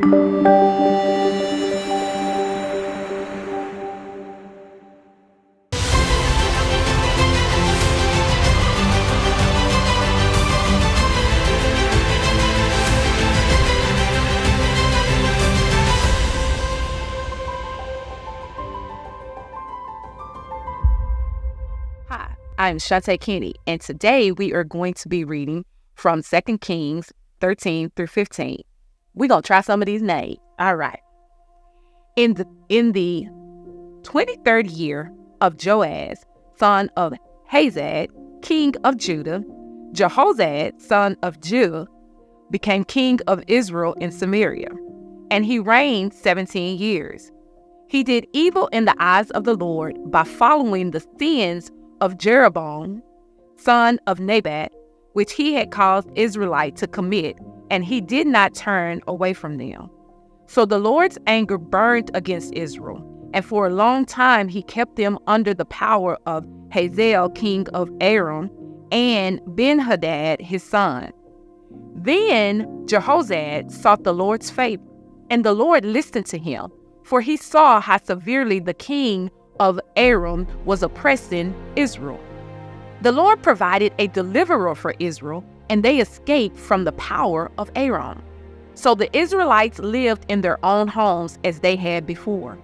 Hi, I'm Shawnte Kinney, and today we are going to be reading from 2 Kings 13 through 15. We're going to try some of these names. All right. In the 23rd year of Joaz, son of Hazad, king of Judah, Jehoshaphat, son of Judah, became king of Israel in Samaria, and he reigned 17 years. He did evil in the eyes of the Lord by following the sins of Jeroboam, son of Nebat, which he had caused Israelite to commit, and he did not turn away from them. So the Lord's anger burned against Israel, and for a long time he kept them under the power of Hazael, king of Aram, and Ben-Hadad, his son. Then Jehoshaphat sought the Lord's favor, and the Lord listened to him, for he saw how severely the king of Aram was oppressing Israel. The Lord provided a deliverer for Israel, and they escaped from the power of Aram. So the Israelites lived in their own homes as they had before,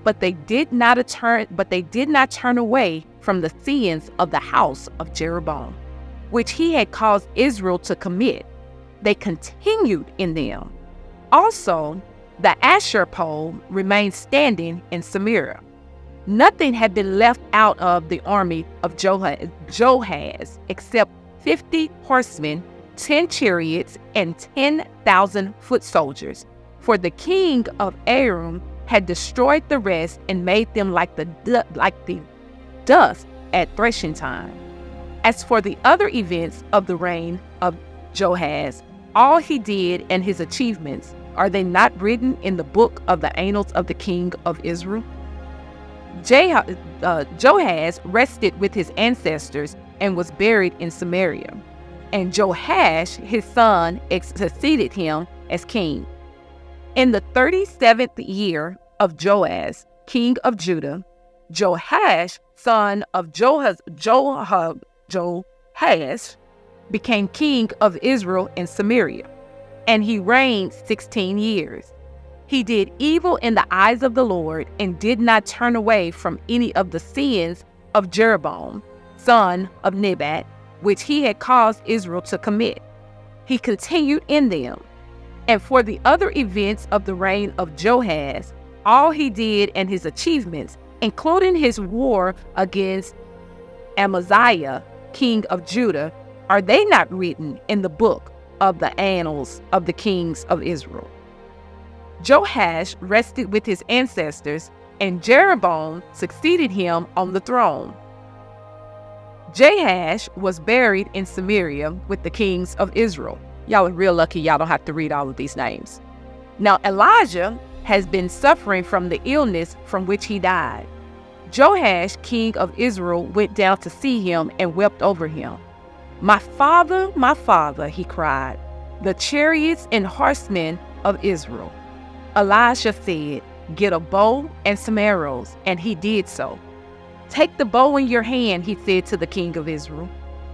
but they did not turn away from the sins of the house of Jeroboam, which he had caused Israel to commit. They continued in them. Also, the Asher pole remained standing in Samaria. Nothing had been left out of the army of Joahaz except 50 horsemen, 10 chariots, and 10,000 foot soldiers. For the king of Aram had destroyed the rest and made them like the dust at threshing time. As for the other events of the reign of Joahaz, all he did and his achievements, are they not written in the book of the annals of the king of Israel? Joahaz rested with his ancestors and was buried in Samaria. And Joash, his son, succeeded him as king. In the 37th year of Joaz, king of Judah, Joash, son of Joahaz, became king of Israel in Samaria, and he reigned 16 years. He did evil in the eyes of the Lord and did not turn away from any of the sins of Jeroboam, son of Nebat, which he had caused Israel to commit. He continued in them. And for the other events of the reign of Joahaz, all he did and his achievements, including his war against Amaziah, king of Judah, are they not written in the book of the annals of the kings of Israel? Joash rested with his ancestors, and Jeroboam succeeded him on the throne. Joash was buried in Samaria with the kings of Israel. Y'all are real lucky y'all don't have to read all of these names. Now Elijah has been suffering from the illness from which he died. Joash, king of Israel, went down to see him and wept over him. my father, he cried, the chariots and horsemen of Israel." Elisha said, "Get a bow and some arrows," and he did so. "Take the bow in your hand," he said to the king of Israel.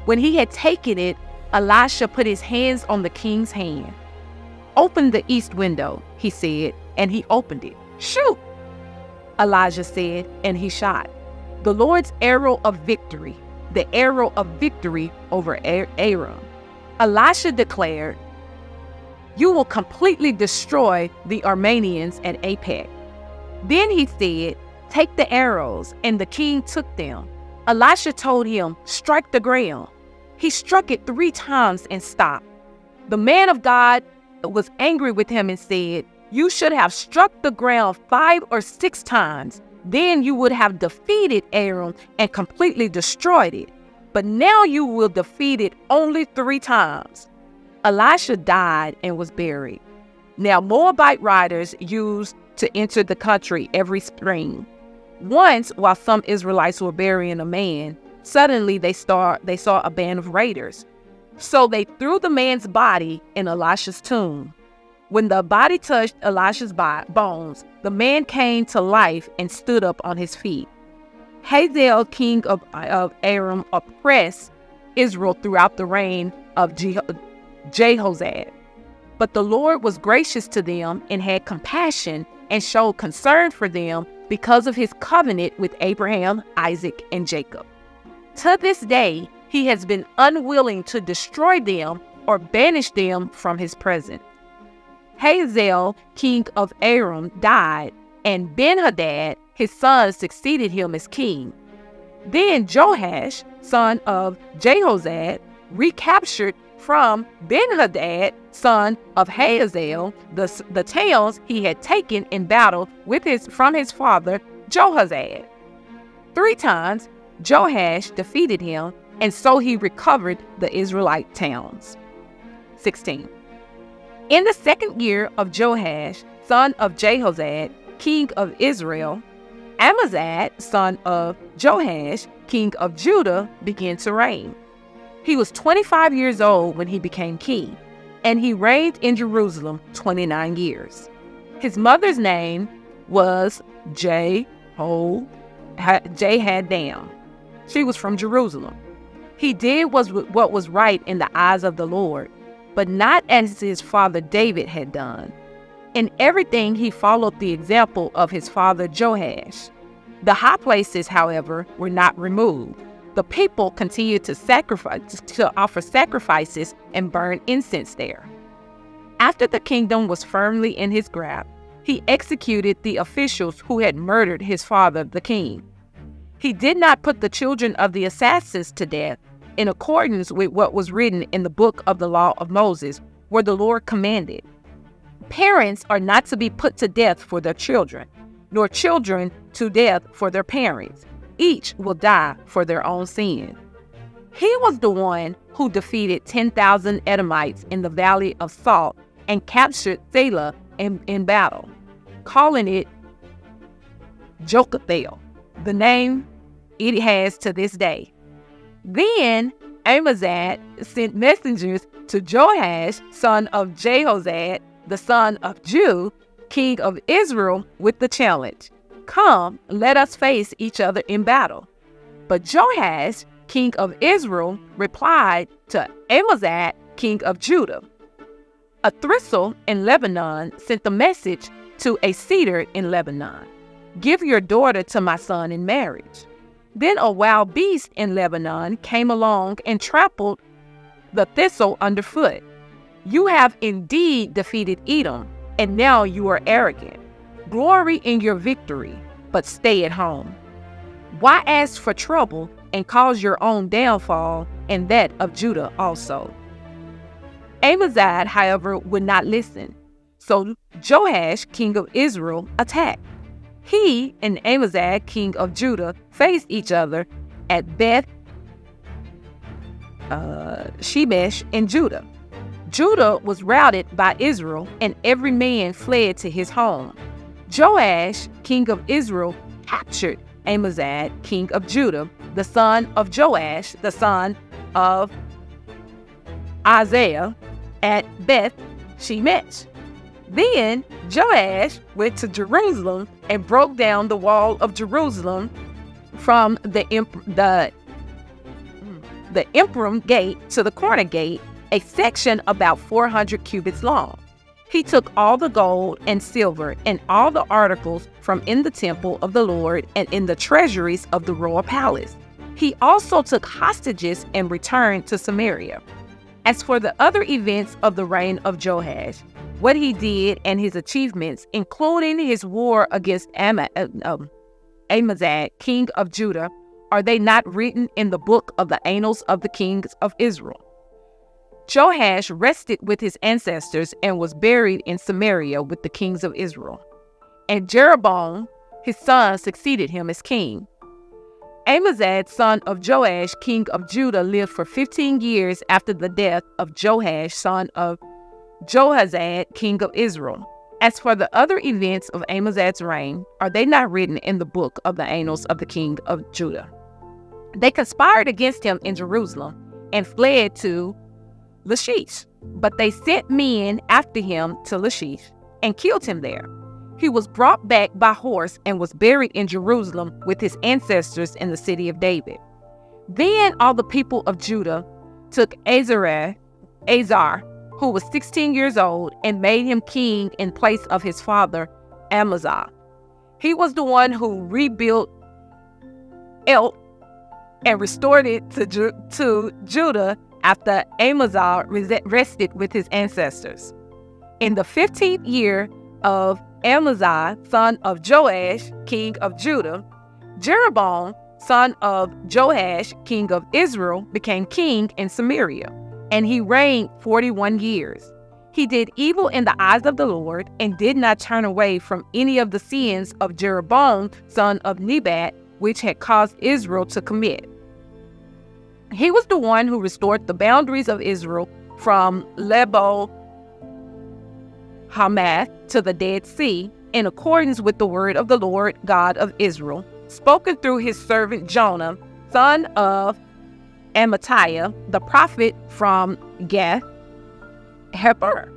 When he had taken it, Elisha put his hands on the king's hand. "Open the east window," he said, and he opened it. "Shoot," Elijah said, and he shot. The Lord's arrow of victory, the arrow of victory over Aram. Elisha declared, "You will completely destroy the Arameans at Apec." Then he said, "Take the arrows," and the king took them. Elisha told him, "Strike the ground." He struck it 3 times and stopped. The man of God was angry with him and said, "You should have struck the ground 5 or 6 times. Then you would have defeated Aram and completely destroyed it. But now you will defeat it only 3 times. Elisha died and was buried. Now Moabite riders used to enter the country every spring. Once, while some Israelites were burying a man, suddenly they saw a band of raiders. So they threw the man's body in Elisha's tomb. When the body touched Elisha's bones, the man came to life and stood up on his feet. Hazael, king of Aram, oppressed Israel throughout the reign of Jehoshaphat. But the Lord was gracious to them and had compassion and showed concern for them because of his covenant with Abraham, Isaac, and Jacob. To this day, he has been unwilling to destroy them or banish them from his presence. Hazael, king of Aram, died, and Ben-Hadad, his son, succeeded him as king. Then Joash, son of Jehoshaphat, recaptured from Ben-Hadad, son of Hazael, the towns he had taken in battle from his father Jehoshaphat. 3 times Joash defeated him, and so he recovered the Israelite towns. 16. In the 2nd year of Joash, son of Jehoshaphat, king of Israel, Amaziah, son of Joash, king of Judah, began to reign. He was 25 years old when he became king, and he reigned in Jerusalem 29 years. His mother's name was Jehohaddam. She was from Jerusalem. He did what was right in the eyes of the Lord, but not as his father David had done. In everything he followed the example of his father Joash. The high places, however, were not removed. The people continued to offer sacrifices and burn incense there. After the kingdom was firmly in his grasp, he executed the officials who had murdered his father, the king. He did not put the children of the assassins to death in accordance with what was written in the book of the law of Moses, where the Lord commanded, "Parents are not to be put to death for their children, nor children to death for their parents. Each will die for their own sin." He was the one who defeated 10,000 Edomites in the Valley of Salt and captured Selah in battle, calling it Jokathel, the name it has to this day. Then Amaziah sent messengers to Joash, son of Jehoshaphat, the son of Jehu, king of Israel, with the challenge, "Come, let us face each other in battle." But Joash, king of Israel, replied to Amaziah, king of Judah. A thistle in Lebanon sent a message to a cedar in Lebanon, "Give your daughter to my son in marriage." Then a wild beast in Lebanon came along and trampled the thistle underfoot. "You have indeed defeated Edom, and now you are arrogant. Glory in your victory, but stay at home. Why ask for trouble and cause your own downfall and that of Judah also?" Amaziah, however, would not listen. So Joash, king of Israel, attacked. He and Amaziah, king of Judah, faced each other at Beth Shemesh in Judah. Judah was routed by Israel, and every man fled to his home. Joash, king of Israel, captured Amaziah, king of Judah, the son of Joash, the son of Isaiah, at Beth Shemesh. Then Joash went to Jerusalem and broke down the wall of Jerusalem from the Emperor gate to the corner gate, a section about 400 cubits long. He took all the gold and silver and all the articles from in the temple of the Lord and in the treasuries of the royal palace. He also took hostages and returned to Samaria. As for the other events of the reign of Joash, what he did and his achievements, including his war against Amaziah, king of Judah, are they not written in the book of the annals of the kings of Israel? Joash rested with his ancestors and was buried in Samaria with the kings of Israel. And Jeroboam, his son, succeeded him as king. Amaziah, son of Joash, king of Judah, lived for 15 years after the death of Joash, son of Jehoshaphat, king of Israel. As for the other events of Amaziah's reign, are they not written in the book of the annals of the king of Judah? They conspired against him in Jerusalem and fled to Lachish. But they sent men after him to Lachish and killed him there. He was brought back by horse and was buried in Jerusalem with his ancestors in the city of David. Then all the people of Judah took Azar, who was 16 years old, and made him king in place of his father Amaziah. He was the one who rebuilt El and restored it to Judah after Amaziah rested with his ancestors. In the 15th year of Amaziah, son of Joash, king of Judah, Jeroboam, son of Joash, king of Israel, became king in Samaria, and he reigned 41 years. He did evil in the eyes of the Lord and did not turn away from any of the sins of Jeroboam, son of Nebat, which had caused Israel to commit. He was the one who restored the boundaries of Israel from Lebo Hamath to the Dead Sea, in accordance with the word of the Lord God of Israel, spoken through his servant Jonah, son of Amittai, the prophet from Gath Hepher.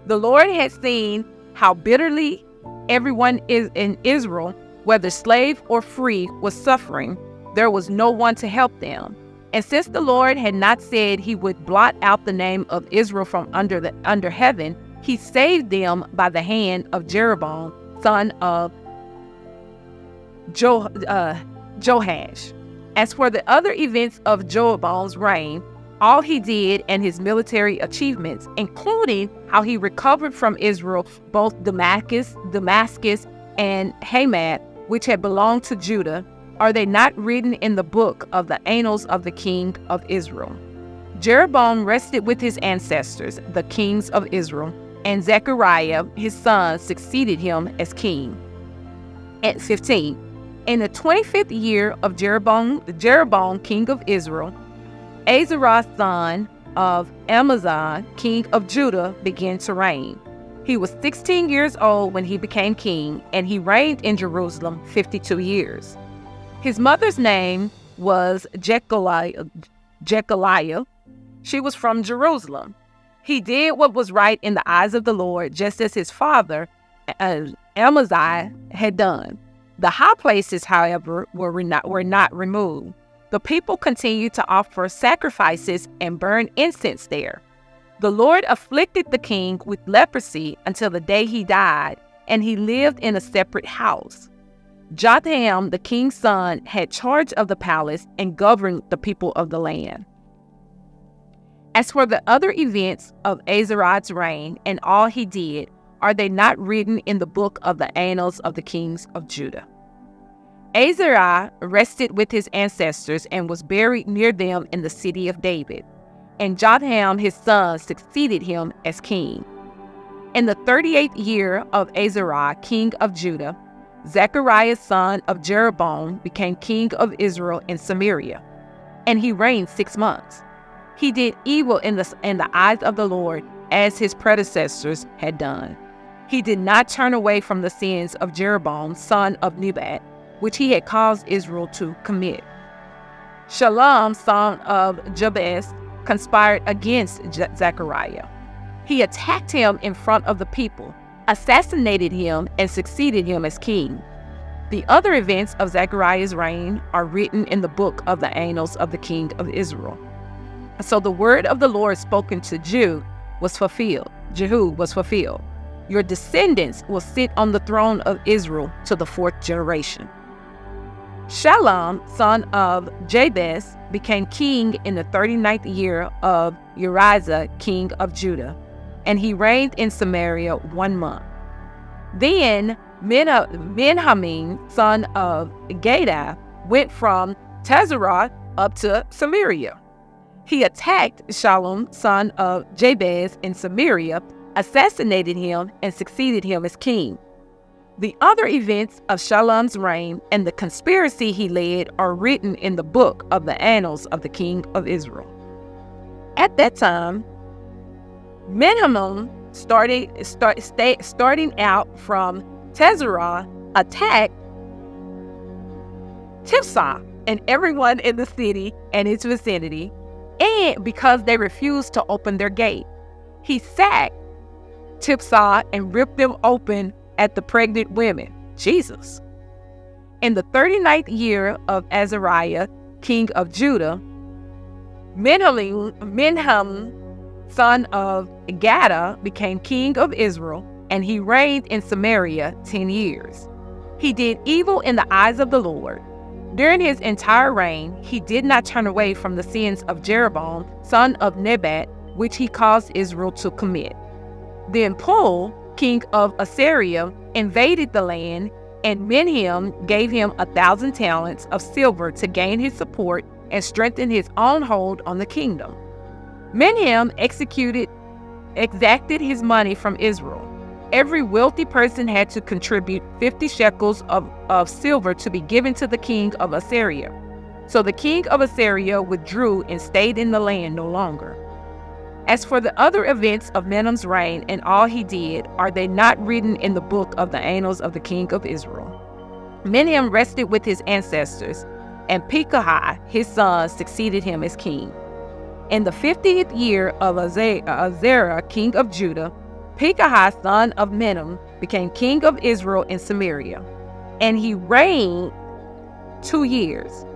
The Lord had seen how bitterly everyone in Israel, whether slave or free, was suffering. There was no one to help them. And since the Lord had not said he would blot out the name of Israel from under heaven, he saved them by the hand of Jeroboam, son of Joash. As for the other events of Jeroboam's reign, all he did and his military achievements, including how he recovered from Israel both Damascus and Hamath, which had belonged to Judah, are they not written in the book of the annals of the king of Israel? Jeroboam rested with his ancestors, the kings of Israel, and Zechariah, his son, succeeded him as king. At 15, in the 25th year of Jeroboam, king of Israel, Azariah, son of Amaziah, king of Judah, began to reign. He was 16 years old when he became king, and he reigned in Jerusalem 52 years. His mother's name was Jechaliah. She was from Jerusalem. He did what was right in the eyes of the Lord, just as his father, Amaziah, had done. The high places, however, were not removed. The people continued to offer sacrifices and burn incense there. The Lord afflicted the king with leprosy until the day he died, and he lived in a separate house. Jotham, the king's son, had charge of the palace and governed the people of the land. As for the other events of Azariah's reign and all he did, are they not written in the book of the annals of the kings of Judah? Azariah rested with his ancestors and was buried near them in the city of David, and Jotham his son succeeded him as king. In the 38th year of Azariah, king of Judah, Zechariah son of Jeroboam became king of Israel in Samaria, and he reigned 6 months. He did evil in the eyes of the Lord, as his predecessors had done. He did not turn away from the sins of Jeroboam, son of Nebat, which he had caused Israel to commit. Shallum, son of Jabez, conspired against Zechariah. He attacked him in front of the people, assassinated him, and succeeded him as king. The other events of Zechariah's reign are written in the book of the annals of the king of Israel. So the word of the Lord spoken to Jehu was fulfilled. Your descendants will sit on the throne of Israel to the 4th generation. Shallum, son of Jabez, became king in the 39th year of Uriah, king of Judah, and he reigned in Samaria 1 month. Then Benjamin, son of Gadi, went from Tezeroth up to Samaria. He attacked Shallum, son of Jabez, in Samaria, assassinated him, and succeeded him as king. The other events of Shallum's reign and the conspiracy he led are written in the book of the annals of the king of Israel. At that time, Benjamin, starting out from Tezeroth, attacked Tifsah and everyone in the city and its vicinity, and because they refused to open their gate. He sacked Tipsah and ripped them open at the pregnant women. Jesus. In the 39th year of Azariah, king of Judah, Menhem, son of Gadda, became king of Israel, and he reigned in Samaria 10 years. He did evil in the eyes of the Lord. During his entire reign, he did not turn away from the sins of Jeroboam, son of Nebat, which he caused Israel to commit. Then Pul, king of Assyria, invaded the land, and Menahem gave him 1,000 talents of silver to gain his support and strengthen his own hold on the kingdom. Menahem exacted his money from Israel. Every wealthy person had to contribute 50 shekels of silver to be given to the king of Assyria. So the king of Assyria withdrew and stayed in the land no longer. As for the other events of Menahem's reign and all he did, are they not written in the book of the annals of the king of Israel? Menahem rested with his ancestors, and Pekah, his son, succeeded him as king. In the 50th year of Azariah, king of Judah, Pekah, son of Menahem, became king of Israel in Samaria, and he reigned 2 years.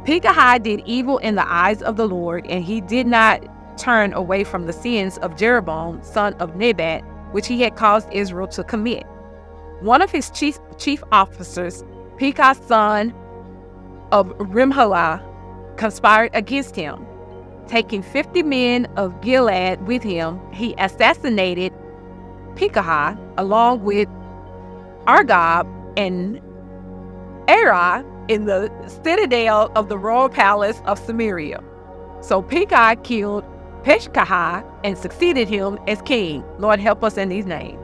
Pekah did evil in the eyes of the Lord, and he did not turn away from the sins of Jeroboam, son of Nebat, which he had caused Israel to commit. One of his chief officers, Pekah, son of Remaliah, conspired against him. Taking 50 men of Gilead with him, he assassinated Pekah along with Argob and Arah in the citadel of the royal palace of Samaria. So Pekah killed Peshkah and succeeded him as king. Lord, help us in these names.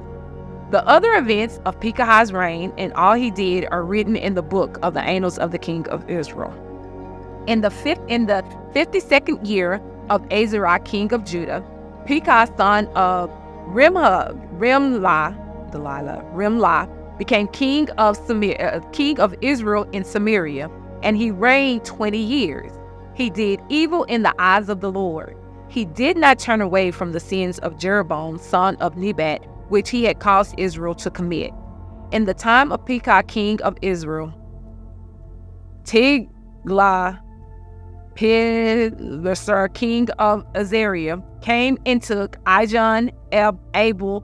The other events of Pekah's reign and all he did are written in the book of the annals of the king of Israel. In the 52nd year of Azariah, king of Judah, Pekah, son of Remlah, became king of Israel in Samaria, and he reigned 20 years. He did evil in the eyes of the Lord. He did not turn away from the sins of Jeroboam, son of Nebat, which he had caused Israel to commit. In the time of Pekah, king of Israel, Tiglath-Pileser, king of Assyria, came and took Ijon, Abel,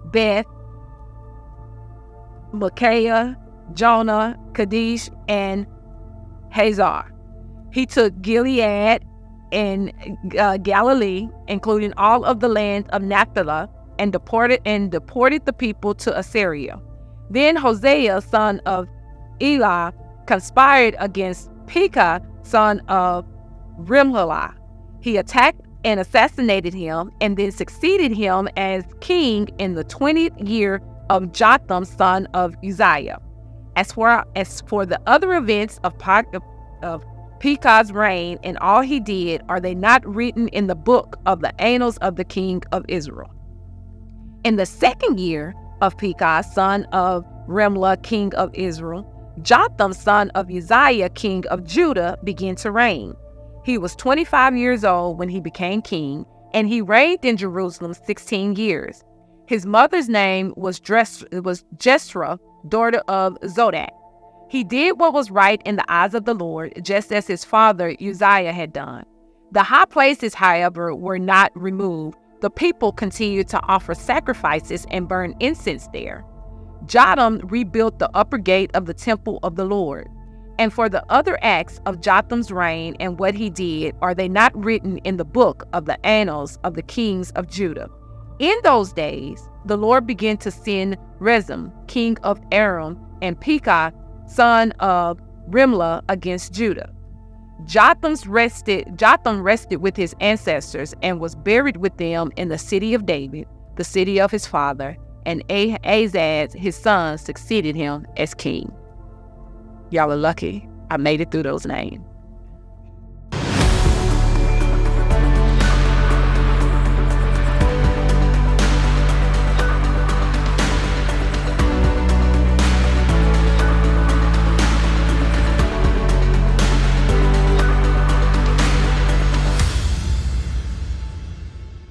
Beth, Micaiah, Jonah, Kadesh, and Hazar. He took Gilead and Galilee, including all of the land of Naphtali, and deported the people to Assyria. Then Hosea, son of Elah, conspired against Pekah, son of Remaliah. He attacked and assassinated him, and then succeeded him as king in the 20th year of Jotham, son of Uzziah. As for the other events of Pekah's reign and all he did, are they not written in the book of the annals of the king of Israel? In the 2nd year of Pekah, son of Remlah, king of Israel, Jotham, son of Uzziah, king of Judah, began to reign. He was 25 years old when he became king, and he reigned in Jerusalem 16 years. His mother's name was Jesra, daughter of Zodak. He did what was right in the eyes of the Lord, just as his father Uzziah had done. The high places, however, were not removed. The people continued to offer sacrifices and burn incense there. Jotham rebuilt the upper gate of the temple of the Lord. And for the other acts of Jotham's reign and what he did, are they not written in the book of the annals of the kings of Judah? In those days, the Lord began to send Rezin, king of Aram, and Pekah, son of Remlah, against Judah. Jotham rested with his ancestors and was buried with them in the city of David, the city of his father, and Ahaz, his son, succeeded him as king. Y'all are lucky I made it through those names.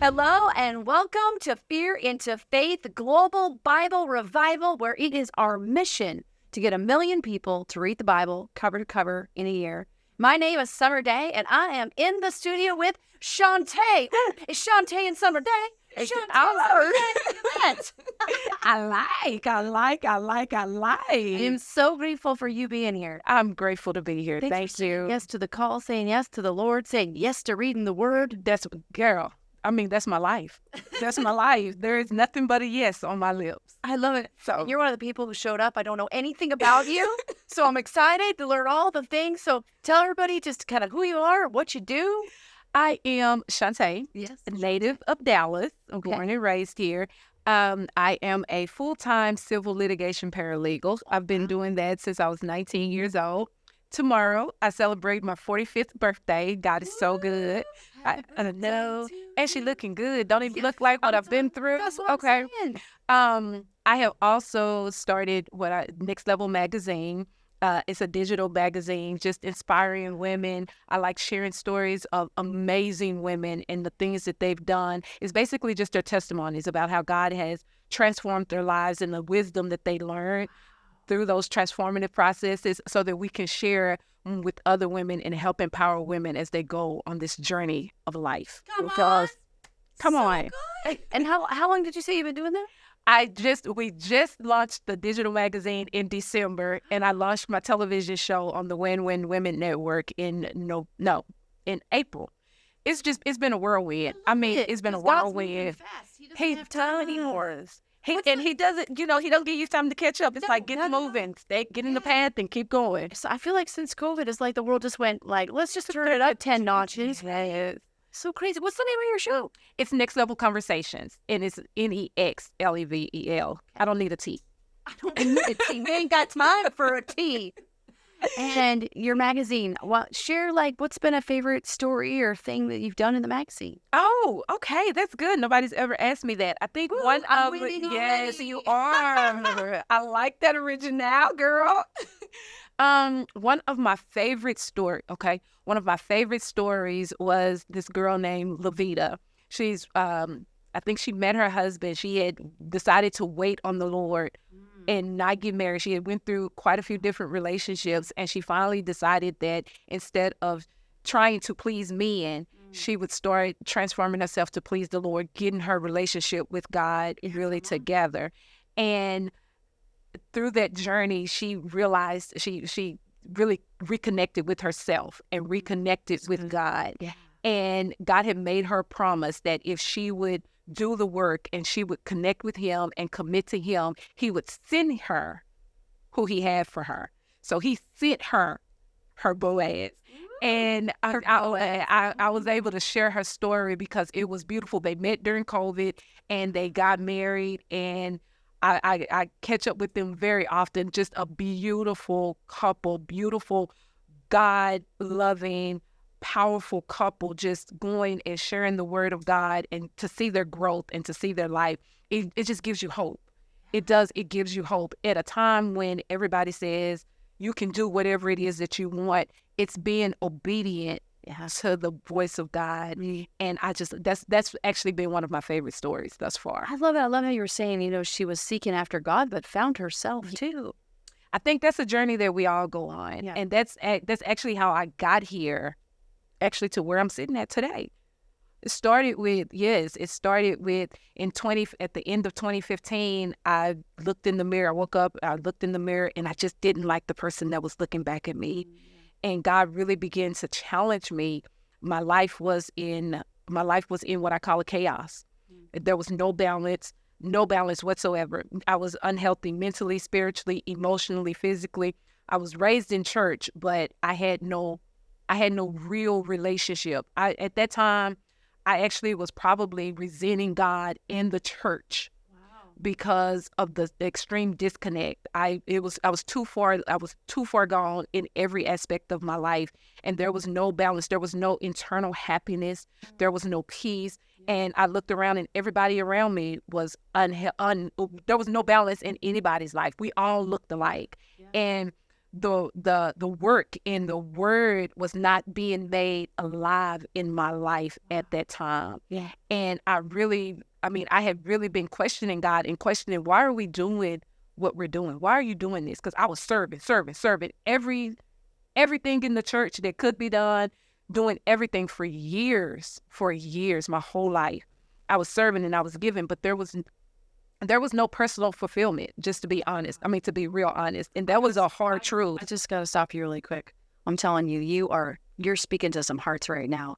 Hello and welcome to Fear into Faith Global Bible Revival, where it is our mission to get 1 million people to read the Bible cover to cover in a year. My name is Summer Day, and I am in the studio with Shawnte. It's Shawnte and Summer Day. I am so grateful for you being here. I'm grateful to be here. Thanks for saying yes to the call, saying yes to the Lord, saying yes to reading the Word. That's my life. That's my life. There is nothing but a yes on my lips. I love it. So you're one of the people who showed up. I don't know anything about you, so I'm excited to learn all the things. So tell everybody just kind of who you are, what you do. I am Shawnte, a native of Dallas. I'm born and raised here. I am a full-time civil litigation paralegal. I've been doing that since I was 19 years old. Tomorrow, I celebrate my 45th birthday. God is so good. I know. And she looking good. Don't even look like what I've been through. That's what I'm saying. I have also started Next Level magazine. It's a digital magazine, just inspiring women. I like sharing stories of amazing women and the things that they've done. It's basically just their testimonies about how God has transformed their lives and the wisdom that they learned through those transformative processes so that we can share with other women and help empower women as they go on this journey of life. Come on. Good. And how long did you say you've been doing that? We just launched the digital magazine in December, and I launched my television show on the Win-Win Women Network in April. It's been a whirlwind. It's been a whirlwind. He doesn't have time anymore. He doesn't, he don't give you time to catch up. It's get moving, get in the path and keep going. So I feel like since COVID, it's like the world just went let's just turn it up 10 notches. So crazy. What's the name of your show? It's Next Level Conversations, and it's NEXLEVEL. I don't need a T. I don't need a T. We ain't got time for a T. And your magazine, share what's been a favorite story or thing that you've done in the magazine? Oh, okay, that's good. Nobody's ever asked me that. I think yes, you are. I like that original, girl. One of my favorite stories was this girl named Levita. She's, I think she met her husband. She had decided to wait on the Lord and not get married. She had went through quite a few different relationships, and she finally decided that instead of trying to please men, she would start transforming herself to please the Lord, getting her relationship with God really together. And through that journey, she realized she really reconnected with herself and reconnected with God. Yeah. And God had made her promise that if she would do the work and she would connect with him and commit to him, he would send her who he had for her. So he sent her Boaz. And I was able to share her story because it was beautiful. They met during COVID and they got married, and I catch up with them very often. Just a beautiful couple, beautiful, God-loving, powerful couple, just going and sharing the word of God, and to see their growth and to see their life. It just gives you hope. It does. It gives you hope at a time when everybody says you can do whatever it is that you want. It's being obedient to the voice of God. And that's actually been one of my favorite stories thus far. I love it. I love how you were saying, she was seeking after God, but found herself too. I think that's a journey that we all go on. Yeah. And that's actually how I got here, actually to where I'm sitting at today. It started with at the end of 2015, I looked in the mirror. I woke up, I looked in the mirror, and I just didn't like the person that was looking back at me. And God really began to challenge me. My life was in what I call a chaos. There was no balance whatsoever. I was unhealthy mentally, spiritually, emotionally, physically. I was raised in church, but I had no real relationship. At that time, I actually was probably resenting God in the church because of the extreme disconnect. I was too far gone in every aspect of my life, and there was no balance. There was no internal happiness. There was no peace. And I looked around, and everybody around me was there was no balance in anybody's life. We all looked alike. And the work and the word was not being made alive in my life at that time. Yeah. And I had really been questioning God and questioning, why are we doing what we're doing? Why are you doing this? Because I was serving everything in the church that could be done, doing everything for years, my whole life. I was serving and I was giving, but there was no personal fulfillment, just to be honest. To be real honest. And that was a hard truth. I just got to stop you really quick. I'm telling you, you're speaking to some hearts right now.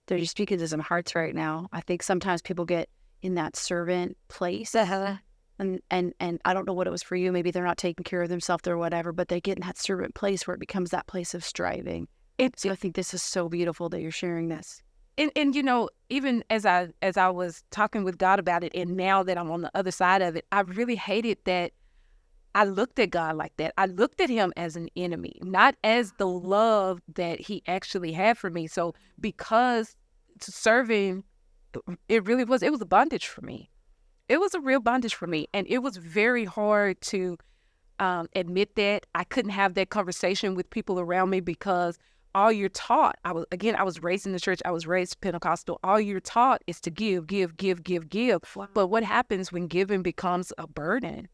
You're speaking to some hearts right now. I think sometimes people get in that servant place. And I don't know what it was for you. Maybe they're not taking care of themselves or whatever, but they get in that servant place where it becomes that place of striving. So I think this is so beautiful that you're sharing this. And even as I was talking with God about it, and now that I'm on the other side of it, I really hated that I looked at God like that. I looked at him as an enemy, not as the love that he actually had for me. So because serving, it was a bondage for me. It was a real bondage for me. And it was very hard to admit that. I couldn't have that conversation with people around me because all you're taught, I was raised in the church. I was raised Pentecostal. All you're taught is to give. Wow. But what happens when giving becomes a burden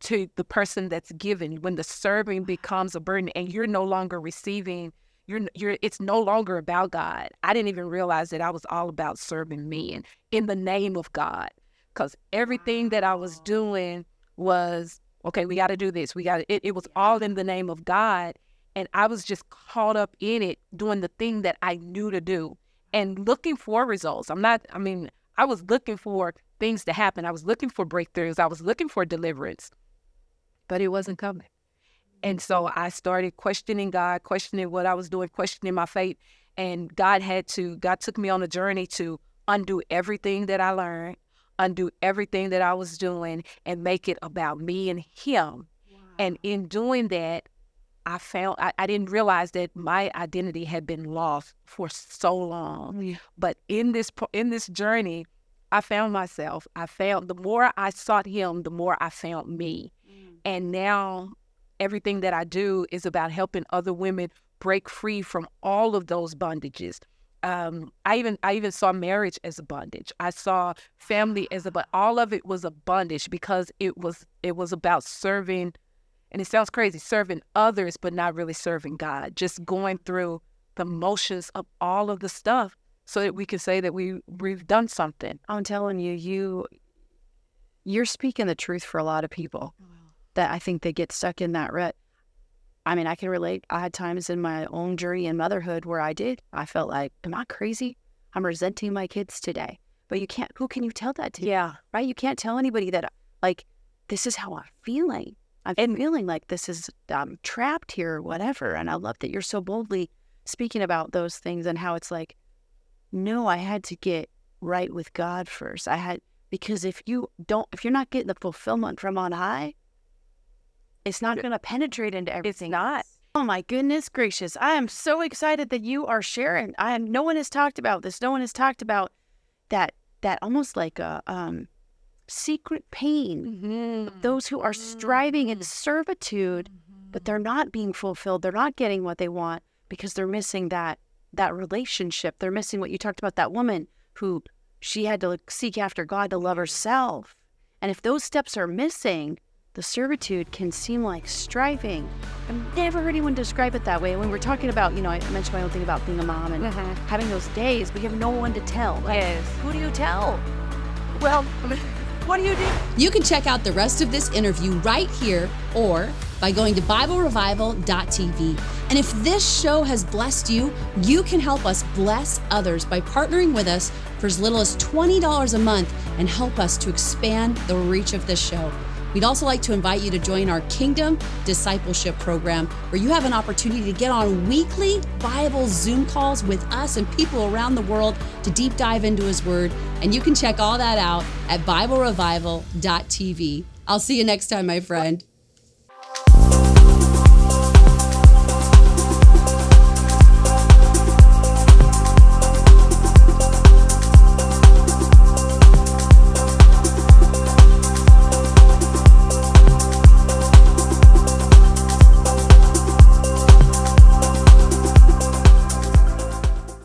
to the person that's giving, when the serving becomes a burden and you're no longer receiving, it's no longer about God. I didn't even realize that I was all about serving men in the name of God. Because everything that I was doing was, okay, we got to do this. It was all in the name of God. And I was just caught up in it, doing the thing that I knew to do and looking for results. I was looking for things to happen. I was looking for breakthroughs. I was looking for deliverance, but it wasn't coming. And so I started questioning God, questioning what I was doing, questioning my faith. And God took me on a journey to undo everything that I learned, undo everything that I was doing, and make it about me and him. Wow. And in doing that, I didn't realize that my identity had been lost for so long. Yeah. But in this journey, I found myself. The more I sought him, the more I found me. And now everything that I do is about helping other women break free from all of those bondages. I even saw marriage as a bondage. I saw family as all of it was a bondage because it was about serving. And it sounds crazy, serving others, but not really serving God, just going through the motions of all of the stuff so that we can say that we've done something. I'm telling you, you're speaking the truth for a lot of people that I think they get stuck in that rut. I can relate. I had times in my own journey in motherhood where I felt like, am I crazy? I'm resenting my kids today. But who can you tell that to? Yeah. Right? You can't tell anybody that, like, this is how I'm feeling. I'm feeling like I'm trapped here or whatever. And I love that you're so boldly speaking about those things and how it's like, no, I had to get right with God first. Because if you're not getting the fulfillment from on high, it's not going to penetrate into everything. It's not. Oh my goodness gracious. I am so excited that you are sharing. No one has talked about this. No one has talked about that almost like a, secret pain of those who are striving in servitude, but they're not being fulfilled. They're not getting what they want because they're missing that relationship. They're missing what you talked about, that woman who she had to seek after God to love herself. And if those steps are missing, the servitude can seem like striving. I've never heard anyone describe it that way. When we're talking about, I mentioned my own thing about being a mom and having those days, we have no one to tell. Yes. Who do you tell? Well, what do you do? You can check out the rest of this interview right here or by going to BibleRevival.tv. And if this show has blessed you, you can help us bless others by partnering with us for as little as $20 a month and help us to expand the reach of this show. We'd also like to invite you to join our Kingdom Discipleship Program, where you have an opportunity to get on weekly Bible Zoom calls with us and people around the world to deep dive into His Word. And you can check all that out at BibleRevival.tv. I'll see you next time, my friend.